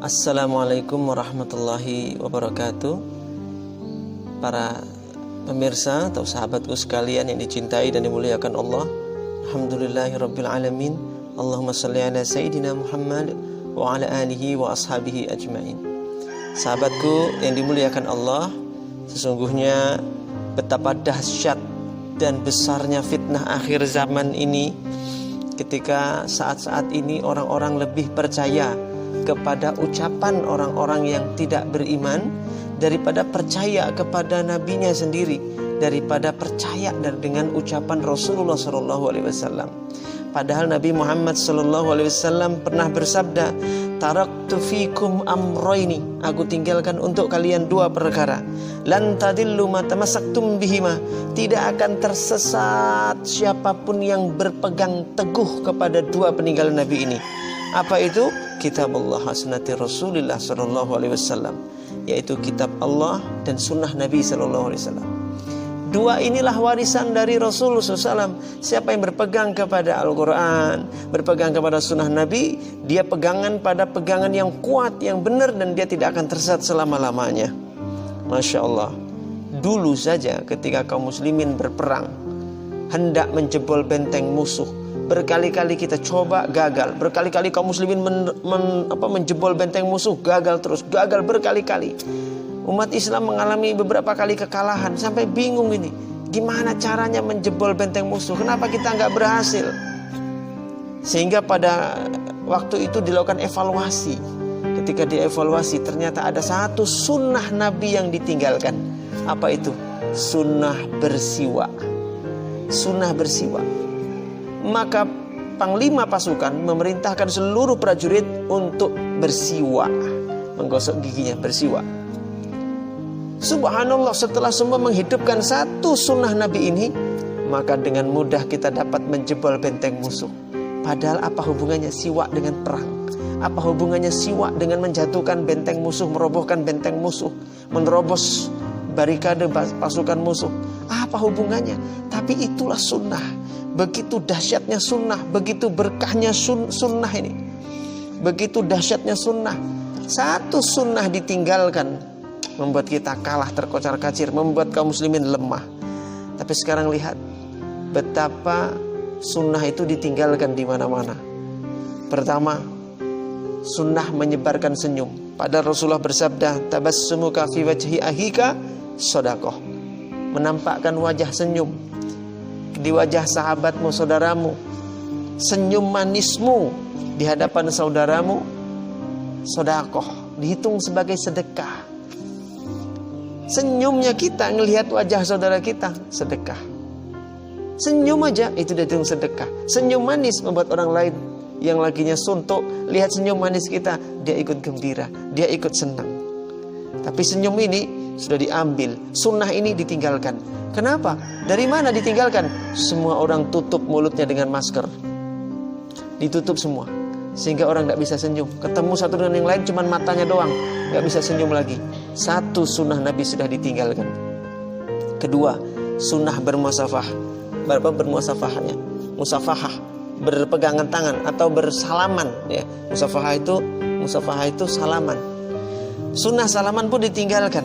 Assalamualaikum warahmatullahi wabarakatuh. Para pemirsa atau sahabatku sekalian yang dicintai dan dimuliakan Allah, alhamdulillahirabbil alamin. Allahumma shalli ala sayyidina Muhammad wa ala alihi wa ashabihi ajmain. Sahabatku yang dimuliakan Allah, sesungguhnya betapa dahsyat dan besarnya fitnah akhir zaman ini, ketika saat-saat ini orang-orang lebih percaya kepada ucapan orang-orang yang tidak beriman daripada percaya kepada nabinya sendiri, daripada percaya dengan ucapan Rasulullah SAW. Padahal Nabi Muhammad SAW pernah bersabda, taraktu fikum amroini, aku tinggalkan untuk kalian dua perkara, lan tadillu ma tamassaktum bihima, tidak akan tersesat siapapun yang berpegang teguh kepada dua peninggalan Nabi ini. Apa itu? Kitabullah wa sunnati Rasulillah sallallahu alaihi wasallam, yaitu kitab Allah dan sunnah Nabi sallallahu alaihi wasallam. Dua inilah warisan dari Rasulullah SAW. Siapa yang berpegang kepada Al-Quran, berpegang kepada sunnah Nabi, dia pegangan pada pegangan yang kuat, yang benar, dan dia tidak akan tersesat selama-lamanya. Masya Allah. Dulu saja ketika kaum muslimin berperang, hendak menjebol benteng musuh, berkali-kali kita coba, gagal. Berkali-kali kaum muslimin menjebol benteng musuh, gagal terus, gagal berkali-kali. Umat Islam mengalami beberapa kali kekalahan, sampai bingung ini, gimana caranya menjebol benteng musuh, kenapa kita nggak berhasil? Sehingga pada waktu itu dilakukan evaluasi. Ketika dievaluasi, ternyata ada satu sunnah Nabi yang ditinggalkan. Apa itu? Sunnah bersiwak. Sunnah bersiwak. Maka panglima pasukan memerintahkan seluruh prajurit untuk bersiwak, menggosok giginya, bersiwak. Subhanallah, setelah semua menghidupkan satu sunnah Nabi ini, maka dengan mudah kita dapat menjebol benteng musuh. Padahal apa hubungannya siwak dengan perang? Apa hubungannya siwak dengan menjatuhkan benteng musuh, merobohkan benteng musuh, menerobos barikade pasukan musuh? Apa hubungannya? Tapi itulah sunnah. Begitu dahsyatnya sunnah, begitu berkahnya sunnah ini, begitu dahsyatnya sunnah. Satu sunnah ditinggalkan, membuat kita kalah, terkocar-kacir, membuat kaum muslimin lemah. Tapi sekarang lihat betapa sunnah itu ditinggalkan di mana-mana. Pertama, sunnah menyebarkan senyum. Padahal Rasulullah bersabda, tabassumuka fi wajhi ahika shadaqah. Menampakkan wajah senyum di wajah sahabatmu, saudaramu, senyum manismu di hadapan saudaramu, sedekah, dihitung sebagai sedekah. Senyumnya kita ngelihat wajah saudara kita, sedekah. Senyum aja itu dihitung sedekah. Senyum manis membuat orang lain yang laginya suntuk, lihat senyum manis kita, dia ikut gembira, dia ikut senang. Tapi senyum ini sudah diambil, sunnah ini ditinggalkan. Kenapa? Dari mana ditinggalkan? Semua orang tutup mulutnya dengan masker, ditutup semua, sehingga orang gak bisa senyum. Ketemu satu dengan yang lain cuman matanya doang, gak bisa senyum lagi. Satu sunnah Nabi sudah ditinggalkan. Kedua, sunnah bermusafah. Berapa bermusafahnya? Musafahah, berpegangan tangan atau bersalaman, ya. Musafahah itu salaman. Sunnah salaman pun ditinggalkan.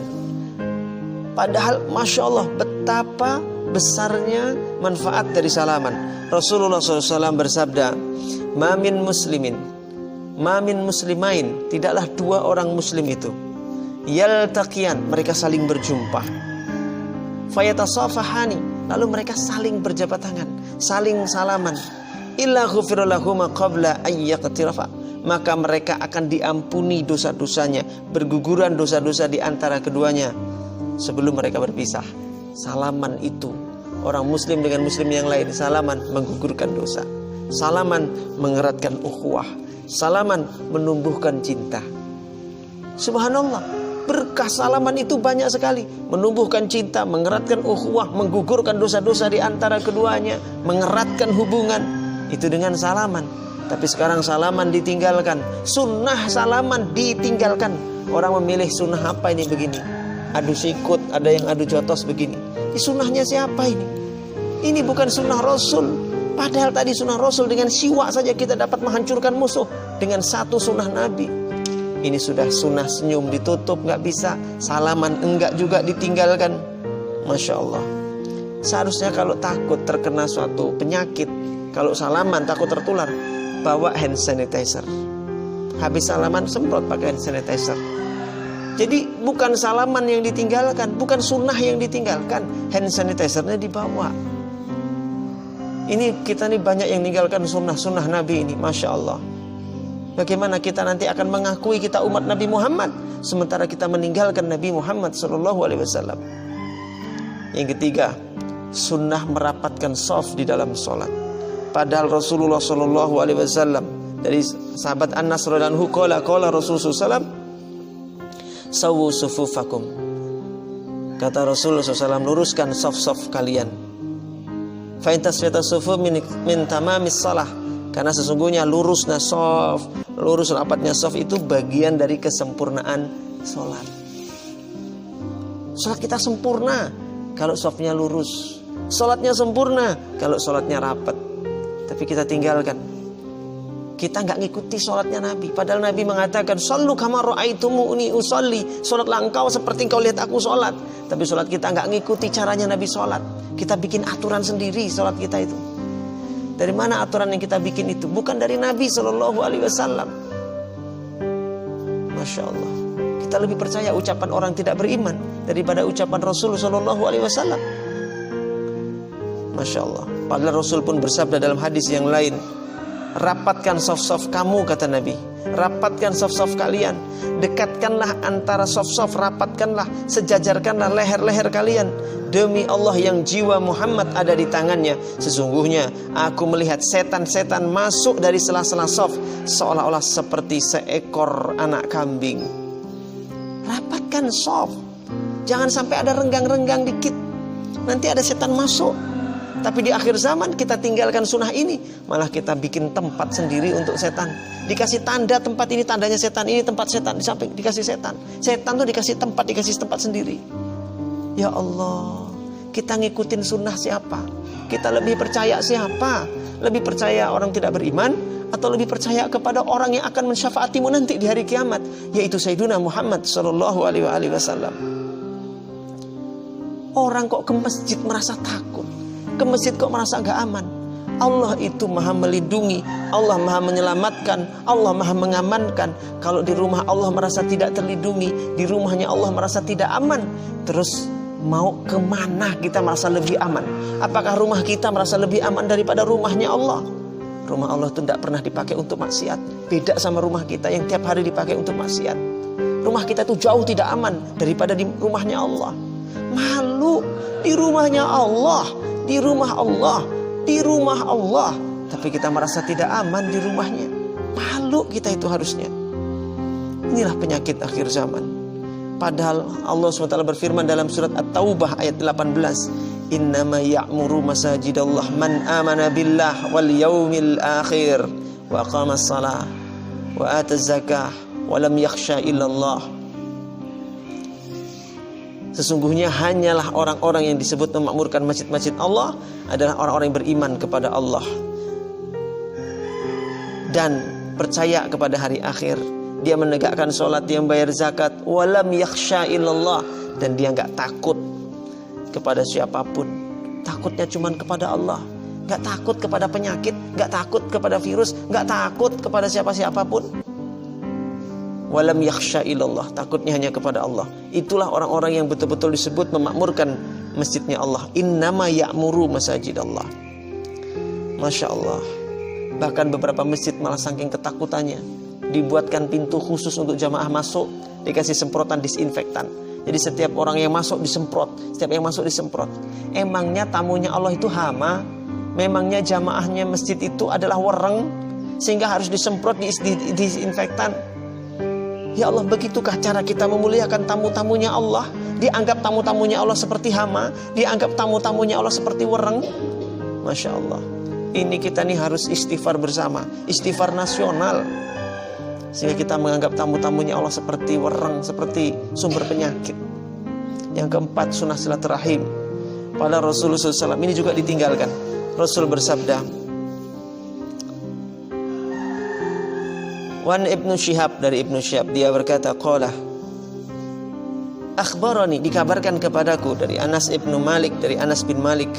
Padahal Masya Allah, betapa besarnya manfaat dari salaman. Rasulullah SAW bersabda, Mamin muslimain, tidaklah dua orang muslim itu, yaltaqiyan, mereka saling berjumpa, fayatasafahani, lalu mereka saling berjabat tangan, saling salaman, illa ghufira lahuma qabla ayyaqtirafa, maka mereka akan diampuni dosa-dosanya, berguguran dosa-dosa di antara keduanya sebelum mereka berpisah. Salaman itu, orang muslim dengan muslim yang lain, salaman menggugurkan dosa, salaman mengeratkan ukhuwah, salaman menumbuhkan cinta. Subhanallah, berkah salaman itu banyak sekali. Menumbuhkan cinta, mengeratkan ukhuwah, menggugurkan dosa-dosa di antara keduanya, mengeratkan hubungan, itu dengan salaman. Tapi sekarang salaman ditinggalkan, sunnah salaman ditinggalkan. Orang memilih sunnah apa ini begini, adu sikut, ada yang adu jotos begini. Ini sunnahnya siapa ini? Ini bukan sunnah Rasul. Padahal tadi sunnah Rasul dengan siwak saja kita dapat menghancurkan musuh. Dengan satu sunnah Nabi. Ini sudah sunnah senyum ditutup nggak bisa, salaman enggak juga ditinggalkan. Masya Allah. Seharusnya kalau takut terkena suatu penyakit, kalau salaman takut tertular, bawa hand sanitizer. Habis salaman semprot pakai hand sanitizer. Jadi bukan salaman yang ditinggalkan, bukan sunnah yang ditinggalkan, hand sanitizernya dibawa. Ini kita nih banyak yang meninggalkan sunnah-sunnah Nabi ini, Masya Allah. Bagaimana kita nanti akan mengakui kita umat Nabi Muhammad sementara kita meninggalkan Nabi Muhammad SAW. Yang ketiga, sunnah merapatkan shaf di dalam sholat. Padahal Rasulullah SAW, dari sahabat Anas radhiyallahu anhu, qala Rasulullah SAW, sawu sufufakum. Kata Rasulullah SAW, luruskan shaf-shaf kalian. Fa in tasfiyata sufu min tamamis shalah. Karena sesungguhnya lurusnya shaf, lurus rapatnya shaf itu bagian dari kesempurnaan sholat. Sholat kita sempurna kalau shafnya lurus. Sholatnya sempurna kalau sholatnya rapat. Tapi kita tinggalkan. Kita nggak ngikuti sholatnya Nabi. Padahal Nabi mengatakan, "Shallu kama ra'aitumuni usolli." Sholatlah engkau seperti engkau lihat aku sholat. Tapi sholat kita nggak ngikuti caranya Nabi sholat. Kita bikin aturan sendiri sholat kita itu. Dari mana aturan yang kita bikin itu? Bukan dari Nabi SAW. Masya Allah. Kita lebih percaya ucapan orang tidak beriman daripada ucapan Rasul SAW. Masya Allah. Padahal Rasul pun bersabda dalam hadis yang lain, rapatkan shaf-shaf kamu, kata Nabi. Rapatkan shaf-shaf kalian. Dekatkanlah antara shaf-shaf, rapatkanlah, sejajarkanlah leher-leher kalian. Demi Allah yang jiwa Muhammad ada di tangannya, sesungguhnya aku melihat setan-setan masuk dari sela-sela shaf seolah-olah seperti seekor anak kambing. Rapatkan shaf. Jangan sampai ada renggang-renggang dikit, nanti ada setan masuk. Tapi di akhir zaman kita tinggalkan sunnah ini, malah kita bikin tempat sendiri untuk setan. Dikasih tanda tempat ini tandanya setan, ini tempat setan, di samping dikasih setan. Setan tuh dikasih tempat sendiri. Ya Allah, kita ngikutin sunnah siapa? Kita lebih percaya siapa? Lebih percaya orang tidak beriman atau lebih percaya kepada orang yang akan mensyafaatimu nanti di hari kiamat, yaitu Sayyiduna Muhammad SAW. Orang kok ke masjid merasa takut, ke masjid kok merasa gak aman. Allah itu maha melindungi, Allah maha menyelamatkan, Allah maha mengamankan. Kalau di rumah Allah merasa tidak terlindungi, di rumahnya Allah merasa tidak aman, terus mau kemana kita merasa lebih aman? Apakah rumah kita merasa lebih aman daripada rumahnya Allah? Rumah Allah itu tidak pernah dipakai untuk maksiat. Beda sama rumah kita yang tiap hari dipakai untuk maksiat. Rumah kita itu jauh tidak aman daripada di rumahnya Allah. Malu di rumahnya Allah, di rumah Allah, di rumah Allah, tapi kita merasa tidak aman di rumahnya. Malu kita itu harusnya. Inilah penyakit akhir zaman. Padahal Allah SWT berfirman dalam surat At-Taubah ayat 18, innama ya'muru masajidallah man amana billah wal yaumil akhir wa aqamas salah wa ataz zakah wa lam yakhsha illallah. Sesungguhnya hanyalah orang-orang yang disebut memakmurkan masjid-masjid Allah adalah orang-orang yang beriman kepada Allah dan percaya kepada hari akhir. Dia menegakkan sholat, dia membayar zakat, walam yakhsha illallah, dan dia nggak takut kepada siapapun. Takutnya cuma kepada Allah. Nggak takut kepada penyakit, nggak takut kepada virus, nggak takut kepada siapa-siapapun. Walam yakhsha illallah, takutnya hanya kepada Allah. Itulah orang-orang yang betul-betul disebut memakmurkan masjidnya Allah. Innama ya'muru masajidallah. Masya Allah. Bahkan beberapa masjid malah saking ketakutannya dibuatkan pintu khusus untuk jamaah masuk, dikasih semprotan disinfektan. Jadi setiap orang yang masuk disemprot, setiap yang masuk disemprot. Emangnya tamunya Allah itu hama? Memangnya jamaahnya masjid itu adalah wereng sehingga harus disemprot disinfektan? Ya Allah, begitukah cara kita memuliakan tamu-tamunya Allah? Dianggap tamu-tamunya Allah seperti hama, dianggap tamu-tamunya Allah seperti wereng. Masya Allah. Ini kita nih harus istighfar bersama, istighfar nasional, sehingga kita menganggap tamu-tamunya Allah seperti wereng, seperti sumber penyakit. Yang keempat, sunnah silaturahim. Pada Rasulullah SAW ini juga ditinggalkan. Rasul bersabda, Wan Ibnu Syihab, dari Ibnu Syihab, dia berkata, qala akhbarani, dikabarkan kepadaku dari Anas ibnu Malik, dari Anas bin Malik,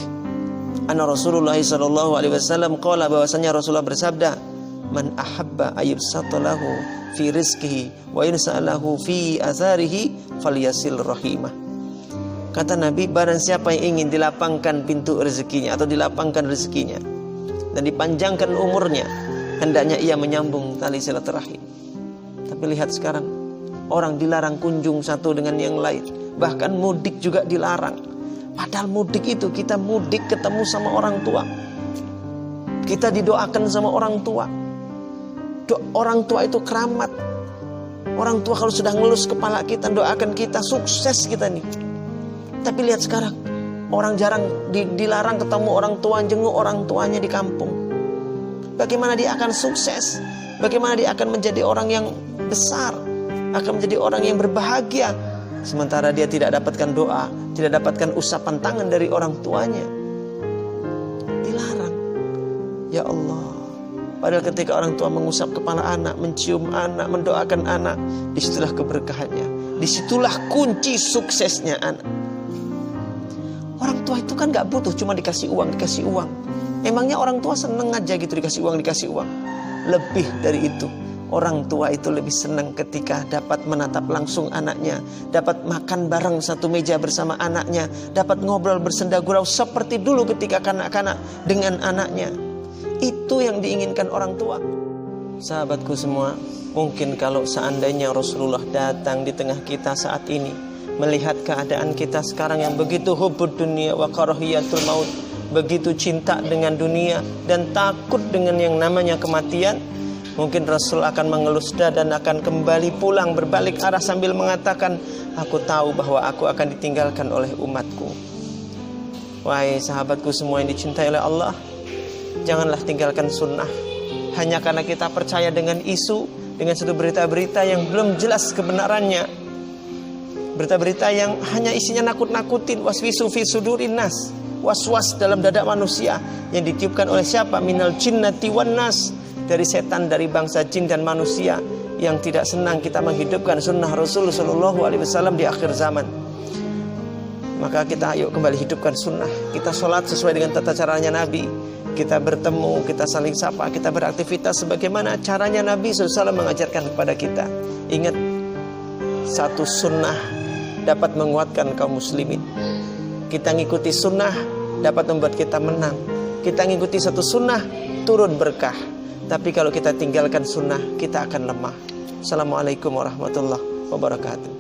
anna Rasulullah sallallahu alaihi wasallam qala, bahwasanya Rasulullah bersabda, man ahabba ayyubsatalahu fi rizqihi wa yunsa'alahu fi atharihi falyasil rahimah. Kata Nabi, barang siapa yang ingin dilapangkan pintu rezekinya atau dilapangkan rezekinya dan dipanjangkan umurnya, hendaknya ia menyambung tali silaturahim. Tapi lihat sekarang, orang dilarang kunjung satu dengan yang lain, bahkan mudik juga dilarang. Padahal mudik itu kita mudik ketemu sama orang tua, kita didoakan sama orang tua. Orang tua itu keramat. Orang tua kalau sudah ngelus kepala kita, doakan kita, sukses kita nih. Tapi lihat sekarang, orang jarang dilarang ketemu orang tua, jenguk orang tuanya di kampung. Bagaimana dia akan sukses? Bagaimana dia akan menjadi orang yang besar, akan menjadi orang yang berbahagia, sementara dia tidak dapatkan doa, tidak dapatkan usapan tangan dari orang tuanya? Dilarang. Ya Allah. Padahal ketika orang tua mengusap kepala anak, mencium anak, mendoakan anak, disitulah keberkahannya, disitulah kunci suksesnya anak. Orang tua itu kan gak butuh cuma dikasih uang. Emangnya orang tua seneng aja gitu dikasih uang. Lebih dari itu, orang tua itu lebih senang ketika dapat menatap langsung anaknya, dapat makan bareng satu meja bersama anaknya, dapat ngobrol bersenda gurau seperti dulu ketika kanak-kanak dengan anaknya. Itu yang diinginkan orang tua. Sahabatku semua, mungkin kalau seandainya Rasulullah datang di tengah kita saat ini, melihat keadaan kita sekarang yang begitu hubbud dunia wa karahiyatul maut, begitu cinta dengan dunia dan takut dengan yang namanya kematian, mungkin Rasul akan mengelus dada dan akan kembali pulang berbalik arah sambil mengatakan, aku tahu bahwa aku akan ditinggalkan oleh umatku. Wahai sahabatku semua yang dicintai oleh Allah, janganlah tinggalkan sunnah hanya karena kita percaya dengan isu, dengan satu berita-berita yang belum jelas kebenarannya, berita-berita yang hanya isinya nakut-nakutin, waswisu fi sudurin nas, was-was dalam dada manusia yang ditiupkan oleh siapa? Minal jinnati wan nas, dari setan, dari bangsa jin dan manusia yang tidak senang kita menghidupkan sunnah Rasul sallallahu alaihi wasallam di akhir zaman. Maka kita ayo kembali hidupkan sunnah. Kita sholat sesuai dengan tata caranya Nabi. Kita bertemu, kita saling sapa, kita beraktivitas sebagaimana caranya Nabi SAW mengajarkan kepada kita. Ingat, satu sunnah dapat menguatkan kaum muslimin. Kita ngikuti sunnah dapat membuat kita menang. Kita ngikuti satu sunnah turun berkah. Tapi kalau kita tinggalkan sunnah, kita akan lemah. Assalamualaikum warahmatullahi wabarakatuh.